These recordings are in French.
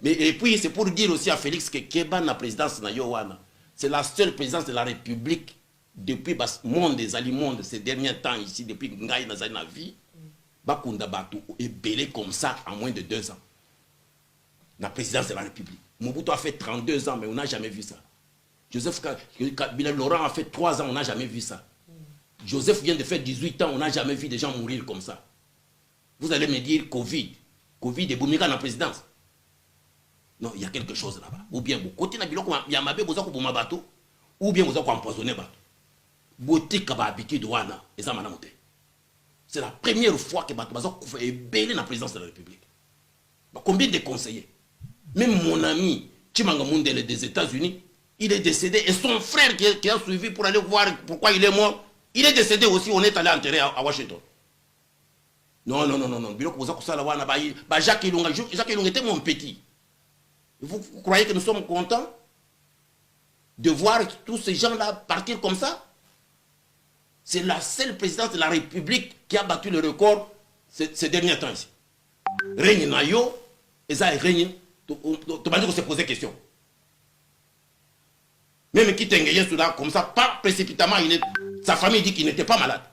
Mais et puis c'est pour dire aussi à Félix que Keba na présidence na Yowana, c'est la seule présidence de la République depuis le monde des aliments ces derniers temps ici, depuis Ngaï na na vie, Bakunda Batu est belé comme ça en moins de 2 ans. La présidence de la République. Mobutu a fait 32 ans, mais on n'a jamais vu ça. Joseph Kabila Laurent a fait 3 ans, on n'a jamais vu ça. Joseph vient de faire 18 ans, on n'a jamais vu des gens mourir comme ça. Vous allez me dire Covid et Boumika dans la présidence. Non, il y a quelque chose là-bas. Ou bien, côté na biloko ya mabe boza ko boma bato, ou bien boza ko empoisonner bato. Boté ka ba habitude wana, eza mana moté. C'est la première fois que bato baza ko fa ebele na présidence de la République. Combien de conseillers? Même mon ami Chimanga Mundele des États-Unis, il est décédé et son frère qui a suivi pour aller voir pourquoi il est mort, il est décédé aussi, on est allé enterrer à Washington. Non. Biloko boza ko sala wana ba Jacques Ilunga était mon petit. Vous croyez que nous sommes contents de voir tous ces gens-là partir comme ça? C'est la seule présidence de la République qui a battu le record ces derniers temps ici. Règne Nayo, et ça règne, tu vas dire qu'on s'est posé question. Même qui t'engagait là comme ça, pas précipitamment, sa famille dit qu'il n'était pas malade.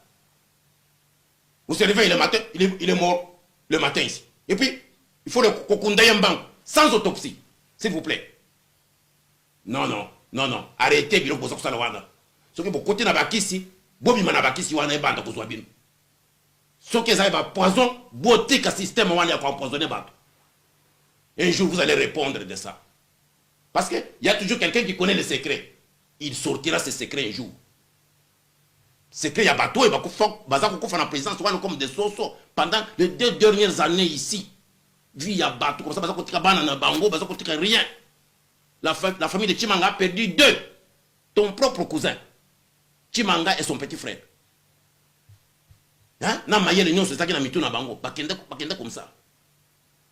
Vous se réveillez le matin, il est mort le matin ici. Et puis, il faut le kokundaye en banque, sans autopsie. S'il vous plaît. Non. Arrêtez, biloko boza kusala wana. Soki bo côté na bakisi, bobi mana bakisi wana ebanda kozwa bino. Soki ça va poison, boté ka système wana ya ko empoisonner bato. Un jour vous allez répondre de ça. Parce que il y a toujours quelqu'un qui connaît les secrets. Il sortira ses secrets un jour. Secret ya bato et baza ko fa na présidence wana comme des soso pendant les 2 dernières années ici. Vu ya bato comme ça baza ko tika bana na bango, baza ko tika rien. La famille de Chimanga a perdu 2. Ton propre cousin. Chimanga et son petit frère. Hein? Na mayele nyon c'est ça qui na mitou na bango. Bakende comme ça.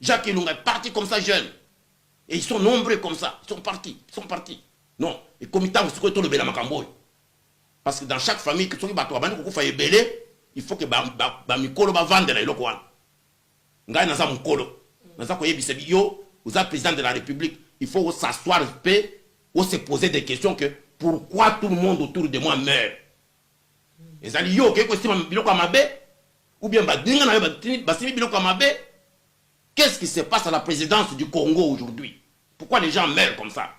Jacques Ilunga est parti comme ça jeune. Et ils sont nombreux comme ça. Ils sont partis. Non. Et comme il t'a tout le bela makamboy. Parce que dans chaque famille, que tu il faut que mikolo ba vendre la iloko wana. Ngai naza mukolo. Naza ko yebisa yo, vous êtes président de la République, il faut s'asseoir paix, ou se poser des questions que pourquoi tout le monde autour de moi meurt. Et ça dit yo que question biloko mabe ou bien badinga na basimi biloko mabe. Qu'est-ce qui se passe à la présidence du Congo aujourd'hui? Pourquoi les gens meurent comme ça?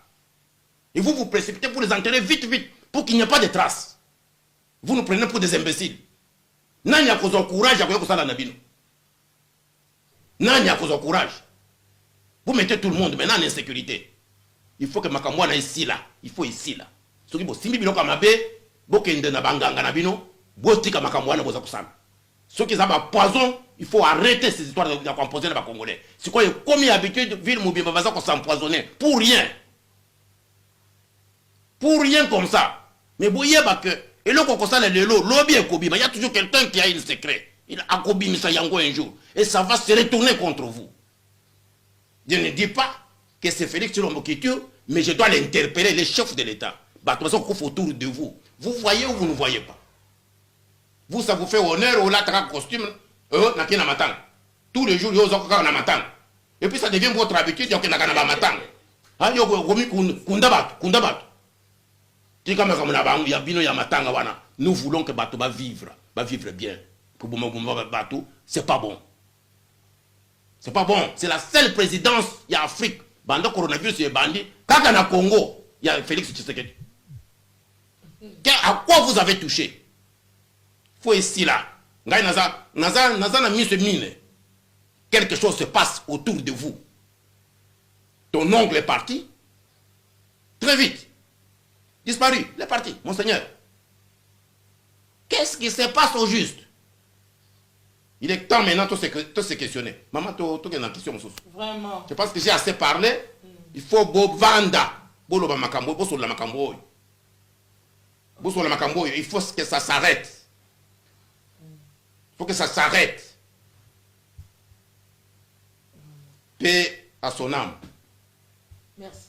Et vous vous précipitez pour les enterrer vite, pour qu'il n'y ait pas de traces. Vous nous prenez pour des imbéciles. Nani a causé courage à quoi ça la bino? Nani a causé courage? Vous mettez tout le monde maintenant en insécurité. Il faut que Makamwana ici là. Il faut ici là. Ce qui est simbi biloko mabe, bokende na banganga na bino, botika Makamwana boza kusana. Ceux qui ont poison, il faut arrêter ces histoires de composer les Congolais. C'est quoi, comme il y a habitude, ville Moubimba va s'empoisonner. Pour rien. Pour rien comme ça. Mais vous voyez que, et là, quand ça, le lobby est Kobi, il y a toujours quelqu'un qui a un secret. Il a Kobi Missa Yango un jour. Et ça va se retourner contre vous. Je ne dis pas que c'est Félix Tshilombo qui tue, mais je dois l'interpeller, les chefs de l'État. Bah, de toute façon, autour de vous. Vous voyez ou vous ne voyez pas? Vous, ça vous fait honneur au latra costume, na matang. Tous les jours, vous avez na matang. Et puis ça devient votre habitude, vous avez na matang. Ah, vous avez kundabat. Nous voulons que Bato va vivre bien. Pour Bato, c'est pas bon. C'est pas bon. C'est la seule présidence, il y a Afrique. Banda coronavirus, il y a Bandi. Quand il y a Congo, il y a Félix Tshisekedi. À quoi vous avez touché? Faut ici là. Quelque chose se passe autour de vous. Ton oncle est parti. Très vite. Disparu. Il est parti, monseigneur. Qu'est-ce qui se passe au juste? Il est temps maintenant de se questionner. Maman, tu as une question. Vraiment. Je pense que j'ai assez parlé. Il faut vanda. Il faut que ça s'arrête. Il faut que ça s'arrête. Paix à son âme. Merci.